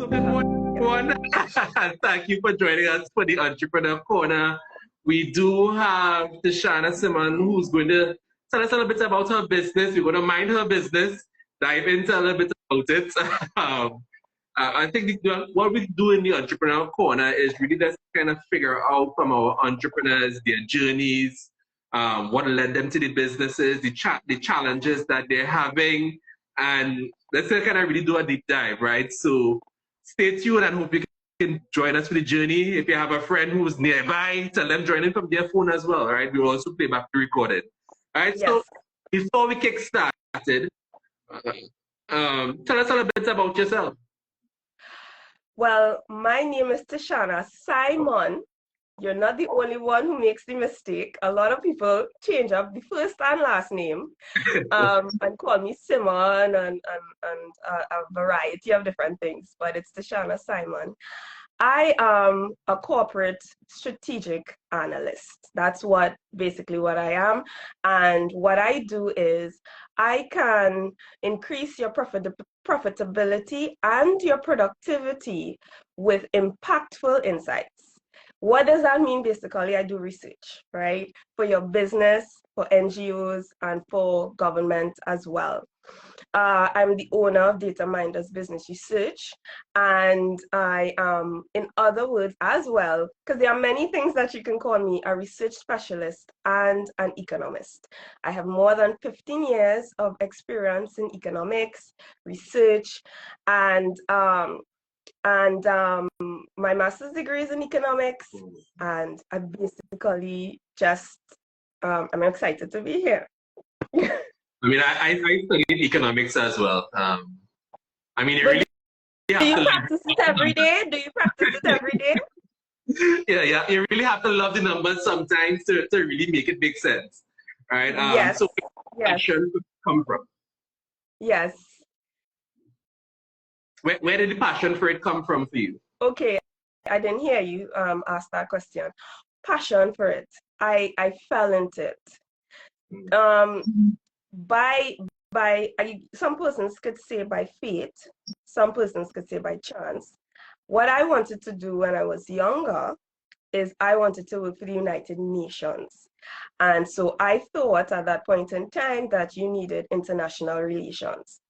So good morning, everyone. Thank you for joining us for the Entrepreneur Corner. We do have Tishana Simon, who's going to tell us a little bit about her business. We're going to mind her business, dive into a little bit about it. I think what we do in the Entrepreneur Corner is really just kind of figure out from our entrepreneurs their journeys, what led them to the businesses, the challenges that they're having, and let's kind of really do a deep dive, right? So stay tuned and hope you can join us for the journey. If you have a friend who's nearby, tell them join in from their phone as well, right? We will also play back the recorded. All right, Yes. so before we kick started, tell us a little bit about yourself. Well, my name is Tishana Simon. You're not the only one who makes the mistake. A lot of people change up the first and last name and call me Simon and a variety of different things, but it's Tishana Simon. I am a corporate strategic analyst. That's basically what I am. And what I do is I can increase your profitability and your productivity with impactful insights. What does that mean? Basically, I do research, right? For your business, for NGOs, and for government as well. I'm the owner of Data Minders Business Research, and I am, in other words, as well, because there are many things that you can call me, a research specialist and an economist. I have more than 15 years of experience in economics, research, and my master's degree is in economics, and I basically just, I'm excited to be here. I mean, I studied economics as well. I mean, do you practice it every day? Do you practice it every day? Yeah. You really have to love the numbers sometimes to really make it make sense, right? Yes. So where did passion come from? Yes. Where did the passion for it come from for you? Okay, I didn't hear you ask that question. Passion for it. I fell into it. Some persons could say by fate, some persons could say by chance. What I wanted to do when I was younger is I wanted to work for the United Nations. And so I thought at that point in time that you needed international relations.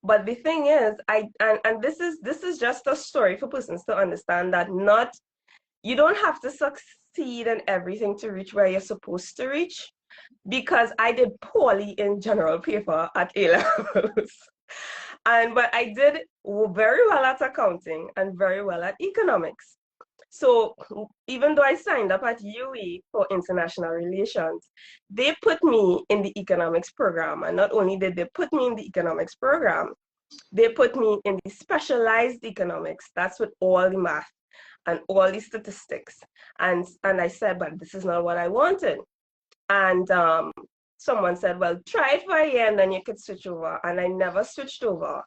But the thing is, this is just a story for persons to understand that you don't have to succeed in everything to reach where you're supposed to reach. Because I did poorly in general paper at A-levels. But I did very well at accounting and very well at economics. So even though I signed up at UE for international relations, they put me in the economics program. And not only did they put me in the economics program, they put me in the specialized economics. That's with all the math and all the statistics. And I said, but this is not what I wanted. And someone said, well, try it for a year and then you could switch over. And I never switched over.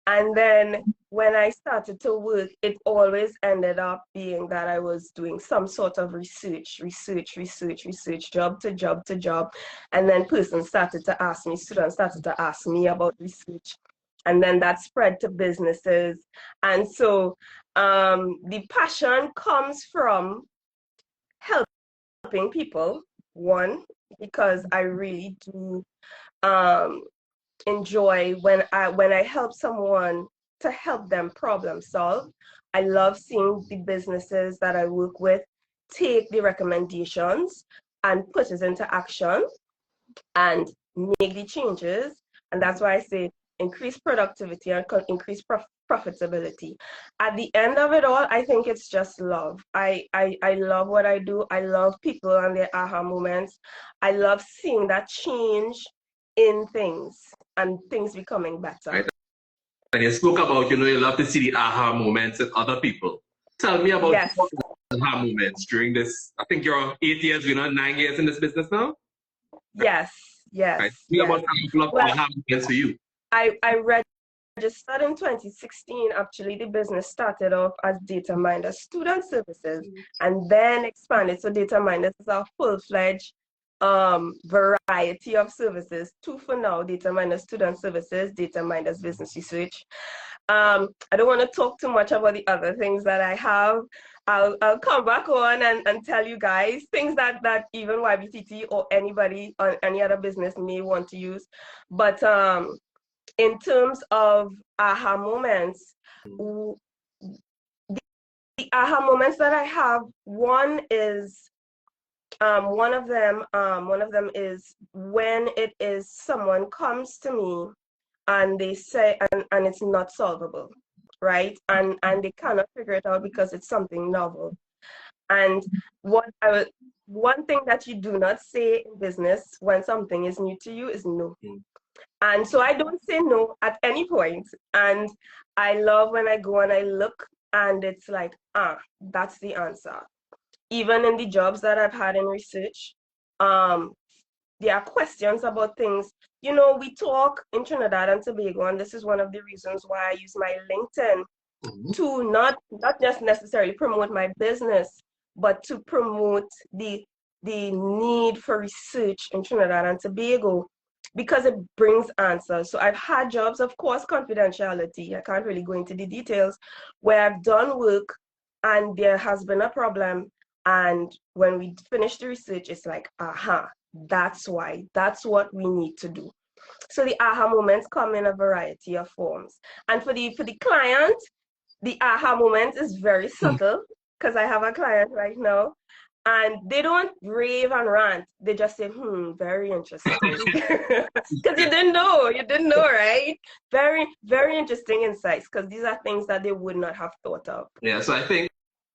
And then when I started to work, it always ended up being that I was doing some sort of research, job to job. And then students started to ask me about research. And then that spread to businesses. And so the passion comes from helping people. One, because I really do enjoy when I help someone to help them problem solve. I love seeing the businesses that I work with take the recommendations and put it into action and make the changes. And that's why I say increase productivity and increase profitability. At the end of it all, I think it's just love. I love what I do. I love people and their aha moments. I love seeing that change in things and things becoming better. Right. And you spoke about, you love to see the aha moments in other people. Tell me about your aha moments during this. I think you're 8 years, 9 years in this business now? Yes. Right. Tell me about aha moments for you. I registered in 2016. Actually, the business started off as Data Minders Student Services and then expanded. So Data Minders is our full-fledged variety of services. Two for now, data minus student services, data minus business research. I don't want to talk too much about the other things that I have. I'll come back on and tell you guys things that even YBTT or anybody on any other business may want to use. But in terms of aha moments, the aha moments that I have, one is one of them is when it is someone comes to me and they say and it's not solvable, right? And they cannot figure it out because it's something novel. And one thing that you do not say in business when something is new to you is no. And so I don't say no at any point. And I love when I go and I look and it's like, that's the answer. Even in the jobs that I've had in research, there are questions about things. You know, we talk in Trinidad and Tobago, and this is one of the reasons why I use my LinkedIn to not just necessarily promote my business, but to promote the need for research in Trinidad and Tobago, because it brings answers. So I've had jobs, of course, confidentiality. I can't really go into the details, where I've done work and there has been a problem. And when we finish the research, it's like, that's why, that's what we need to do. So the aha moments come in a variety of forms. And for the client, the aha moment is very subtle, because I have a client right now, and they don't rave and rant. They just say, very interesting. Because you didn't know, right? Very, very interesting insights, because these are things that they would not have thought of. Yeah, so I think,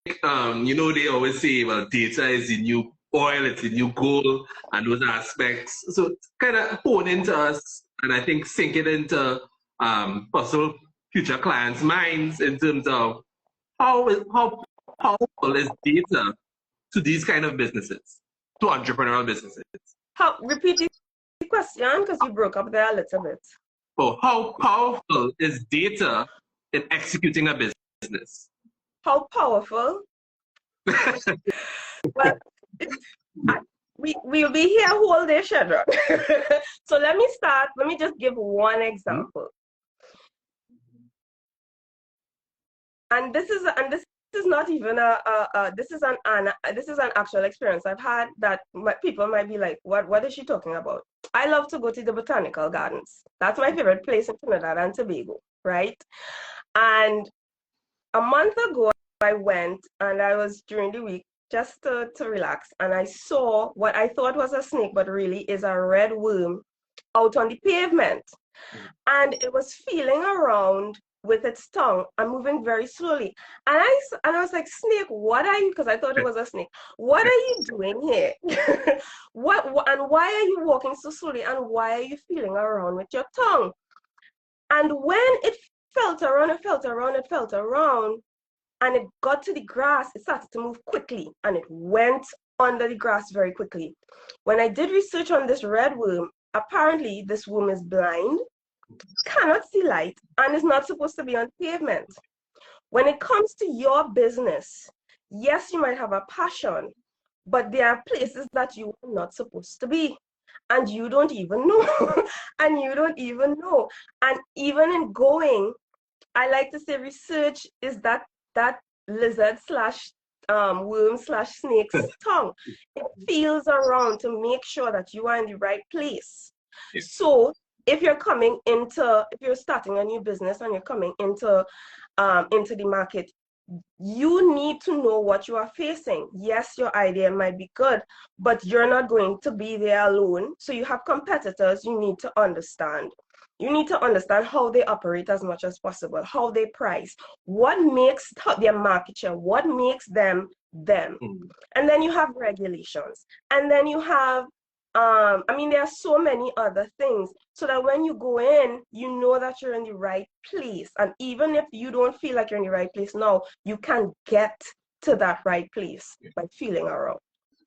they always say, well, data is the new oil, it's the new gold, and those aspects. So kind of hone into us, and I think sink it into possible future clients' minds in terms of how powerful is data to these kind of businesses, to entrepreneurial businesses. Repeat the question, because you broke up there a little bit. Oh, how powerful is data in executing a business? How powerful? Well, we'll be here whole day, Shedron. So let me just give one example. And this is not even this is an actual experience I've had, that people might be like, what is she talking about? I love to go to the botanical gardens. That's my favorite place in Trinidad and Tobago, right? And a month ago I went, and I was during the week just to relax, and I saw what I thought was a snake, but really is a red worm out on the pavement. And it was feeling around with its tongue and moving very slowly. And I was like, snake, what are you, because I thought it was a snake, what are you doing here? And why are you walking so slowly, and why are you feeling around with your tongue? And when it felt around, and it got to the grass, it started to move quickly, and it went under the grass very quickly. When I did research on this red worm, apparently this worm is blind, cannot see light, and is not supposed to be on pavement. When it comes to your business, yes, you might have a passion, but there are places that you are not supposed to be, and you don't even know. And even in going, I like to say research is that lizard slash worm slash snake's tongue. It feels around to make sure that you are in the right place. Yes. So if you're starting a new business and you're coming into the market, you need to know what you are facing. Yes, your idea might be good, but you're not going to be there alone. So you have competitors you need to understand. You need to understand how they operate as much as possible, how they price, what makes their market share, what makes them them. And then you have regulations. And then you have, there are so many other things, so that when you go in, you know that you're in the right place. And even if you don't feel like you're in the right place now, you can get to that right place by feeling around.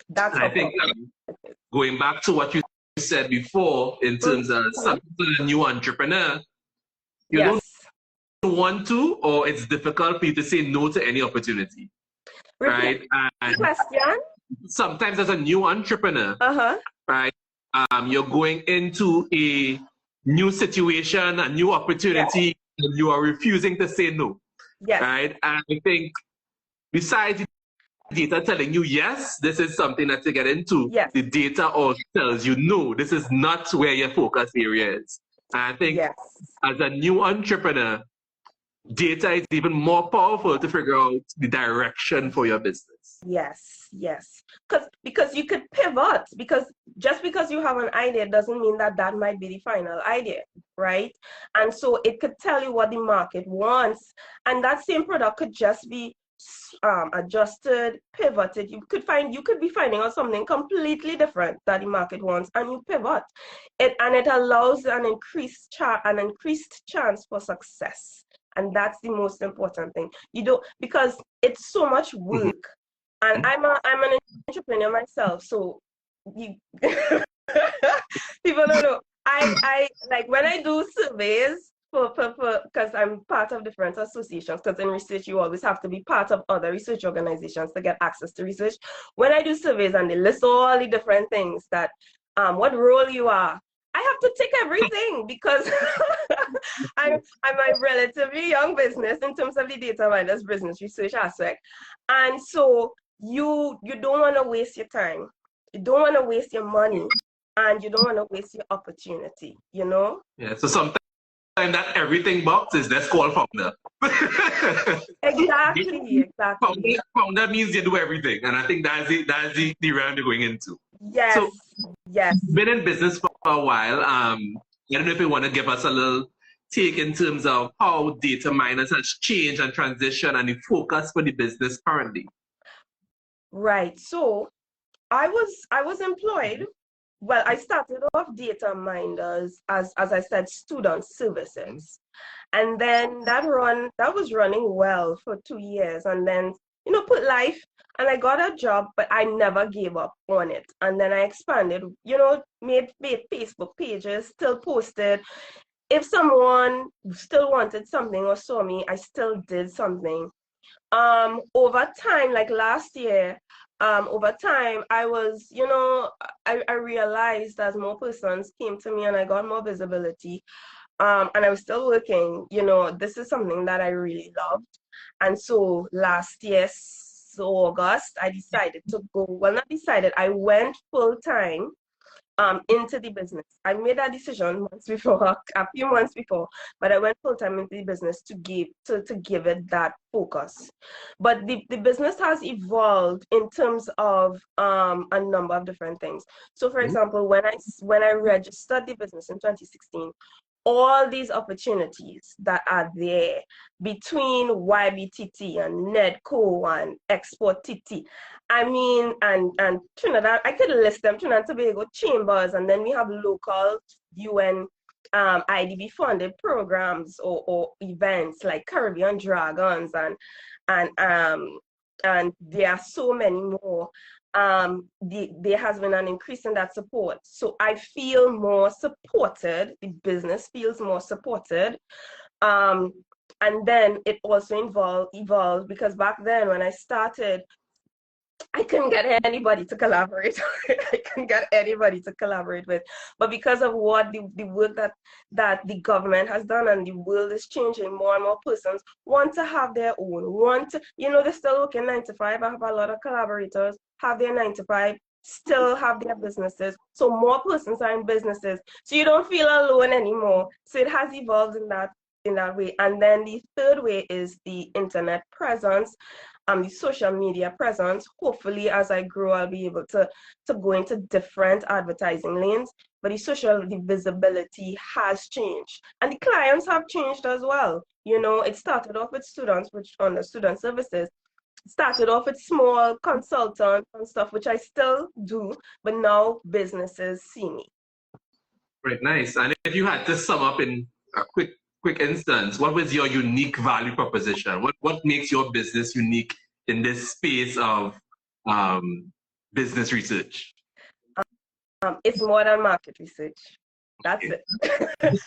That's how I think going back to what you said before, in terms of something to a new entrepreneur, you don't want to, or it's difficult for you to say no to any opportunity. Right? And question? Sometimes as a new entrepreneur, right? You're going into a new situation, a new opportunity, and you are refusing to say no, Yes. right? And I think besides data telling you, yes, this is something that to get into, Yes. the data also tells you, no, this is not where your focus area is. And I think Yes. as a new entrepreneur, data is even more powerful to figure out the direction for your business. Yes, yes. Because you could pivot, because just because you have an idea doesn't mean that that might be the final idea, right? And so it could tell you what the market wants, and that same product could just be adjusted, pivoted. You could be finding out something completely different that the market wants, and you pivot. It allows an increased chance for success. And that's the most important thing. You don't, because it's so much work. And I'm an entrepreneur myself, so you people don't know. I like when I do surveys for because I'm part of different associations, because in research you always have to be part of other research organizations to get access to research. When I do surveys and they list all the different things that what role you are, I have to tick everything because I'm a relatively young business in terms of the data miners business research aspect. And so you don't want to waste your time, you don't want to waste your money, and you don't want to waste your opportunity, you know. Yeah, so sometimes that everything box is that's called founder. Exactly. Founder means you do everything, and I think that's the round you're going into. Yes. So you've been in business for a while. I don't know if you want to give us a little take in terms of how data miners has changed and transitioned and the focus for the business currently. Right. So I was employed. Well, I started off data miners as I said, student services. And then that was running well for 2 years. And then, put life, and I got a job, but I never gave up on it. And then I expanded, made Facebook pages, still posted. If someone still wanted something or saw me, I still did something. Over time, like last year, over time, I realized as more persons came to me and I got more visibility, and I was still working, this is something that I really loved. And so last year, so August, I decided to go, well, not decided, I went full time into the business. I made that decision months before, a few months before, but I went full time into the business to give it that focus. But the business has evolved in terms of a number of different things. So, for example, when I registered the business in 2016, all these opportunities that are there between YBTT and NEDCO and Export TT. I mean, and Trinidad, I could list them, Trinidad and Tobago chambers, and then we have local UN IDB funded programs or events like Caribbean Dragons and there are so many more. There has been an increase in that support. So I feel more supported, the business feels more supported. And then it also evolved because back then when I started, I couldn't get anybody to collaborate. I couldn't get anybody to collaborate with. But because of what the work that the government has done and the world is changing, more and more persons want to have their own, they're still working 9 to 5. I have a lot of collaborators, have their 9 to 5, still have their businesses. So more persons are in businesses. So you don't feel alone anymore. So it has evolved in that way. And then the third way is the internet presence, the social media presence. Hopefully, as I grow, I'll be able to go into different advertising lanes. But the visibility has changed, and the clients have changed as well. It started off with students, which on the student services, started off with small consultants and stuff, which I still do, but now businesses see me. Right, nice. And if you had to sum up in a quick instance, what was your unique value proposition? What makes your business unique in this space of business research? It's more than market research. That's it.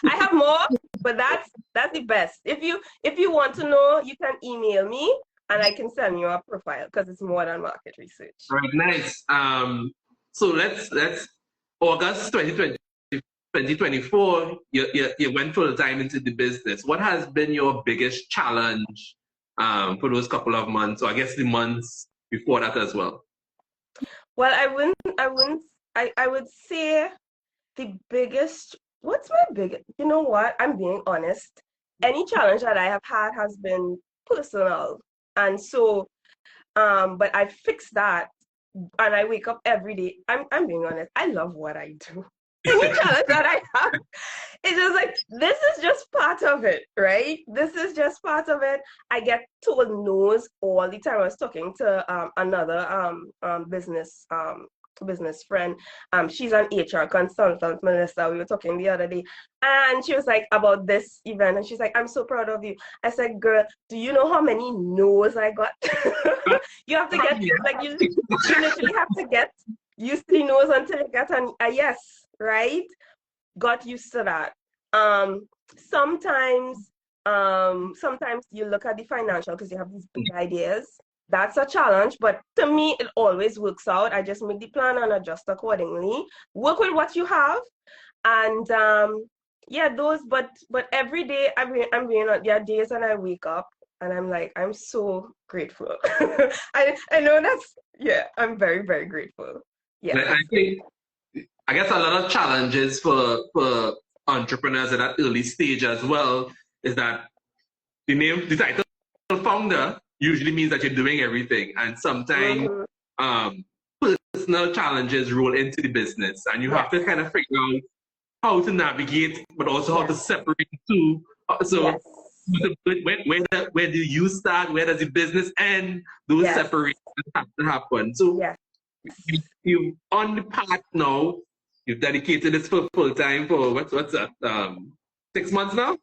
I have more, but that's the best. If you want to know, you can email me and I can send you a profile because it's more than market research. All right, nice. So let's August 2020, 2024, you went full time into the business. What has been your biggest challenge for those couple of months, or I guess the months before that as well? Well, I would say the biggest, what's my biggest, you know what? I'm being honest. Any challenge that I have had has been personal. And so, but I fixed that and I wake up every day. I'm being honest. I love what I do. Any challenge that I have, it's just like this is just part of it, right? This is just part of it. I get told no's all the time. I was talking to another business friend. She's an HR consultant, Melissa. We were talking the other day, and she was like about this event, and she's like, "I'm so proud of you." I said, "Girl, do you know how many no's I got?" You have to get like you literally have to get used to the no's until you get a yes, right? Got used to that. Sometimes sometimes you look at the financial because you have these big ideas. That's a challenge, but to me, it always works out. I just make the plan and adjust accordingly. Work with what you have, and yeah, those. But every day, I'm being on. There are days when I wake up and I'm like, I'm so grateful. I know that's yeah. I'm very very grateful. Yeah. I think I guess a lot of challenges for entrepreneurs at that early stage as well is that the title founder usually means that you're doing everything, and sometimes personal challenges roll into the business, and you have to kind of figure out how to navigate, but also how to separate the two. So, where do you start? Where does the business end? Those separations have to happen. So, you on the path now. You've dedicated this full time for what's that? 6 months now.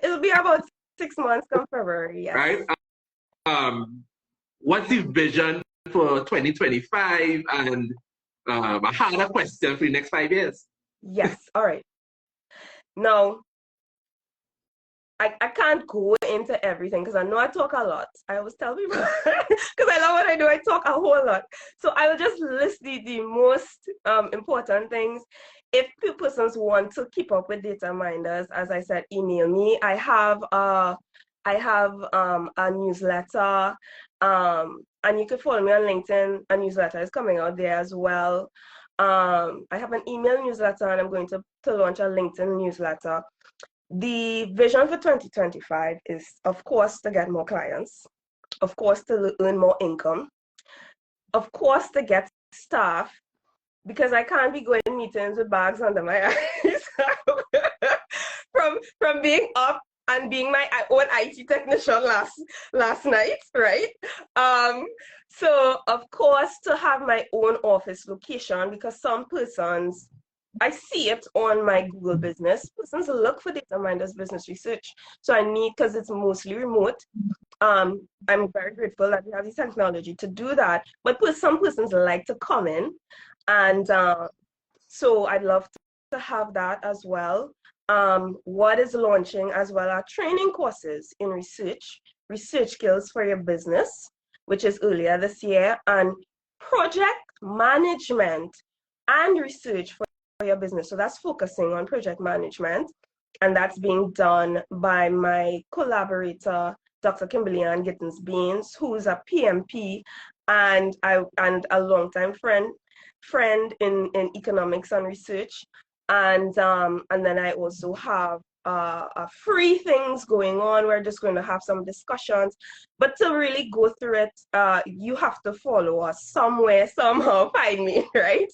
It'll be about 6 months come February. Yes. Right. What's the vision for 2025 and a harder question for the next 5 years? Yes. All right. Now, I can't go into everything because I know I talk a lot. I always tell people because I love what I do. I talk a whole lot. So I will just list the most important things. If persons want to keep up with data minders, as I said, email me. I have a newsletter, and you can follow me on LinkedIn. A newsletter is coming out there as well. I have an email newsletter, and I'm going to launch a LinkedIn newsletter. The vision for 2025 is, of course, to get more clients, of course, to earn more income, of course, to get staff, because I can't be going to meetings with bags under my eyes from being up and being my own IT technician last night, right? So, of course, to have my own office location, because some persons, I see it on my Google business. Persons look for data minders business research. So I need, because it's mostly remote. I'm very grateful that we have the technology to do that. But some persons like to come in. And so I'd love to have that as well. What is launching as well are training courses in research skills for your business, which is earlier this year, and project management and research for your business. So that's focusing on project management, and that's being done by my collaborator, Dr. Kimberly Ann Gittins-Beans, who's a PMP and a longtime friend in economics and research. And then I also have free things going on. We're just going to have some discussions, but to really go through it, you have to follow us somewhere, somehow, find me, right?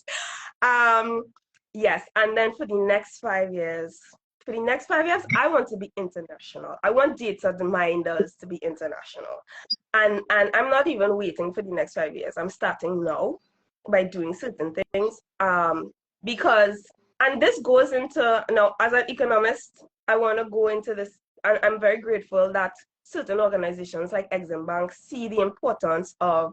Yes, and then for the next 5 years, I want to be international. I want data minders to be international. And I'm not even waiting for the next 5 years. I'm starting now by doing certain things. Because, and this goes into, now as an economist, I want to go into this, and I'm very grateful that certain organizations like Exim Bank see the importance of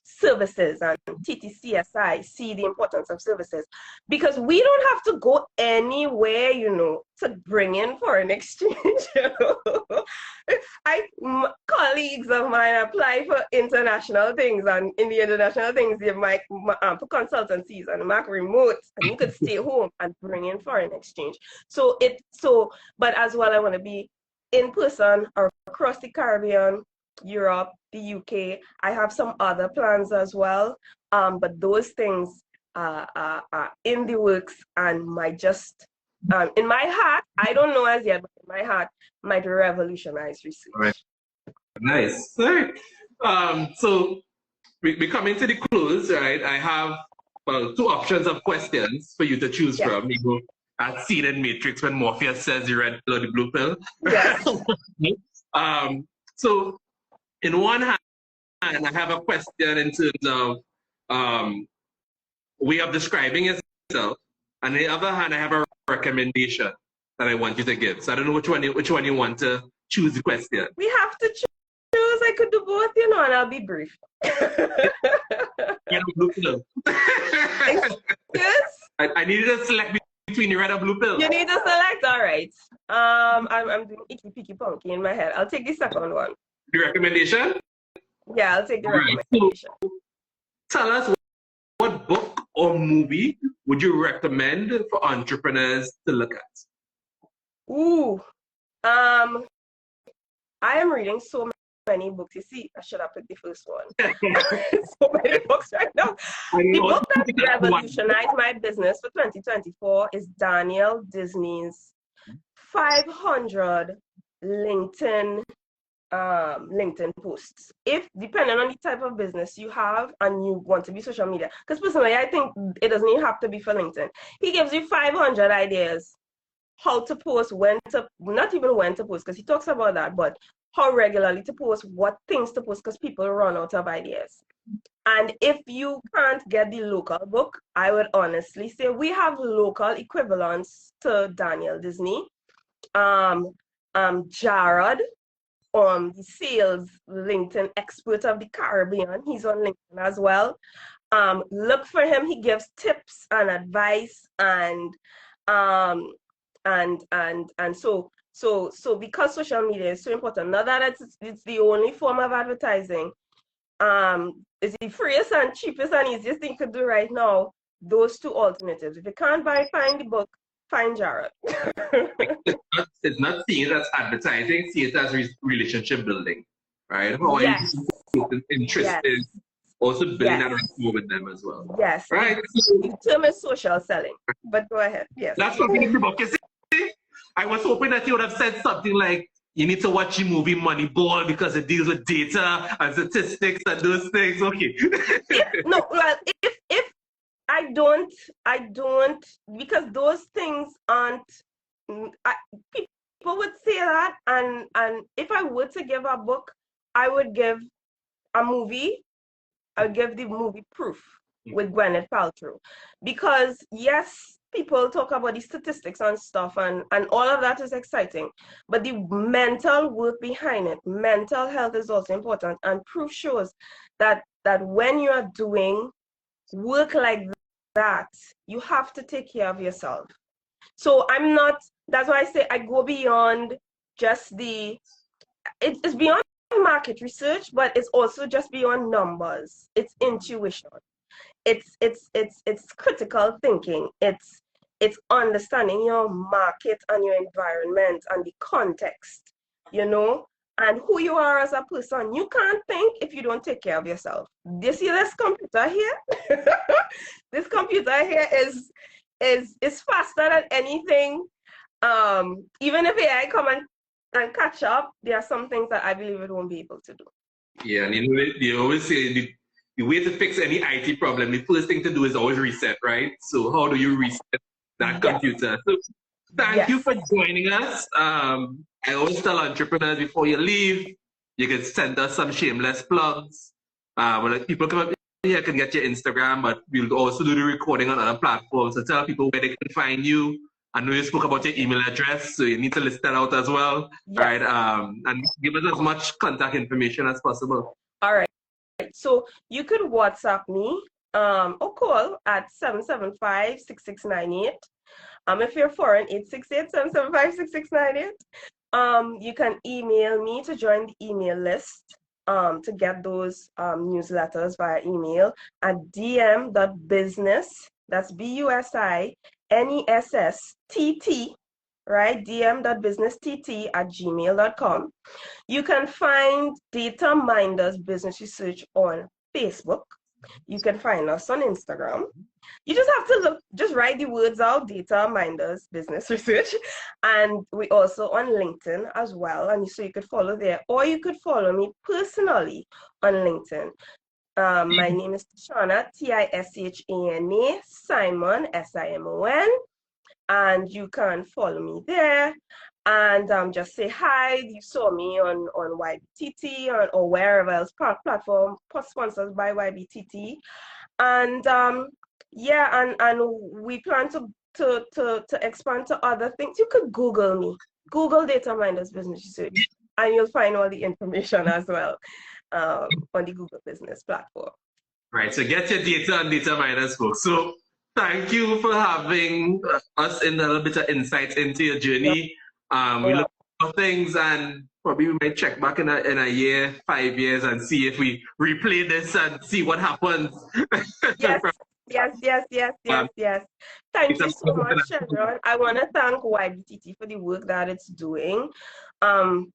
services, and TTCSI see the importance of services, because we don't have to go anywhere, you know, to bring in foreign exchange. Colleagues of mine apply for international things, and in the international things, they might for consultancies and mark remote, and you could stay home and bring in foreign exchange. But as well, I want to be in person or across the Caribbean, Europe, the UK. I have some other plans as well, but those things are in the works, and might just in my heart, I don't know as yet, but in my heart, might revolutionize research. Right. Nice. All right. So we're coming to the close, right? I have two options of questions for you to choose from. You go at Scene and Matrix when Morpheus says the red pill or the blue pill. Yes. So in one hand, I have a question in terms of way of describing yourself, and the other hand, I have a recommendation that I want you to give. So I don't know which one you want to choose the question. We have to choose. I could do both, you know, and I'll be brief. Blue pill. Yes. I need you to select between the red or blue pill. You need to select. All right. I'm doing icky picky punky in my head. I'll take the second one. The recommendation? Yeah, I'll take the recommendation. So tell us, what book or movie would you recommend for entrepreneurs to look at? Ooh. I am reading so many books. You see, I should have picked the first one. So many books right now. The book that revolutionized my business for 2024 is Daniel Disney's 500 LinkedIn posts. If, depending on the type of business you have and you want to be social media, because personally I think it doesn't even have to be for LinkedIn. He gives you 500 ideas how to post, when to, not even when to post, because he talks about that, but how regularly to post, what things to post, because people run out of ideas. And if you can't get the local book, I would honestly say we have local equivalents to Daniel Disney. Jared, the sales LinkedIn expert of the Caribbean, he's on LinkedIn as well. Look for him. He gives tips and advice, and so because social media is so important, not that it's the only form of advertising, it's the freest and cheapest and easiest thing you could do right now. Those two alternatives. If you can't find the book, find Jared. It's not seeing it as advertising, see it as relationship building, right? How yes. are you interested in also building that rapport with them as well? Yes. Right? The term is social selling, but go ahead. Yes. That's something in the book. You see? I was hoping that you would have said something like, you need to watch the movie Moneyball because it deals with data and statistics and those things. Okay. No, well, if I don't, because those things aren't, people would say that, and if I were to give a book, I would give a movie, I would give the movie Proof with Gwyneth Paltrow, because yes, people talk about the statistics and stuff, and all of that is exciting, but the mental work behind it, mental health is also important, and Proof shows that when you are doing work like that, you have to take care of yourself. So that's why I say I go beyond just it's beyond market research, but it's also just beyond numbers. It's intuition. It's critical thinking. It's understanding your market and your environment and the context, you know, and who you are as a person. You can't think if you don't take care of yourself. Do you see this computer here? This computer here is faster than anything. Even if AI come and catch up, there are some things that I believe it won't be able to do. Yeah, and you always say the way to fix any IT problem, the first thing to do is always reset, right? So how do you reset that computer? So thank you for joining us. I always tell entrepreneurs before you leave, you can send us some shameless plugs. When people come up here, can get your Instagram, but we'll also do the recording on other platforms. So tell people where they can find you. I know you spoke about your email address, so you need to list that out as well, right? And give us as much contact information as possible. All right. it. So you could WhatsApp me or call at 775-6698. If you're foreign, 868-775-6698. You can email me to join the email list to get those newsletters via email at dm.business, that's BUSINESSTT, right? dm.businesst@gmail.com. You can find Data Minders Business Research on Facebook. You can find us on Instagram. You just have to look, just write the words out, Data Minders Business Research. And we also on LinkedIn as well. And so you could follow there, or you could follow me personally on LinkedIn. My name is Tishana, Tishana Simon, Simon. And you can follow me there and just say hi. You saw me on YBTT or wherever else platform sponsored by YBTT. And yeah, and we plan to expand to other things. You could Google me, Google Data Minders Business Research, and you'll find all the information as well on the Google Business platform. Right, so get your data on Data Minders, folks. So thank you for having us in a little bit of insights into your journey. We look for things, and probably we might check back in a year, 5 years, and see if we replay this and see what happens. Yes. Thank you so much, Shedron. I want to thank YBTT for the work that it's doing. I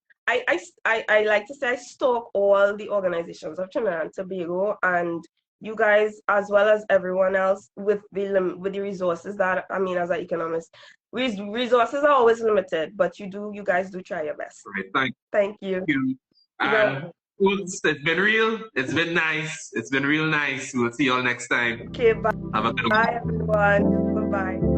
like to say I stalk all the organizations of Trinidad and Tobago, and you guys, as well as everyone else, with the resources that, I mean, as an economist, resources are always limited, but you guys do try your best. Right, thank you. It's been real. It's been nice. It's been real nice. We'll see you all next time. Okay, bye. Have a good one. Bye, everyone. Bye-bye.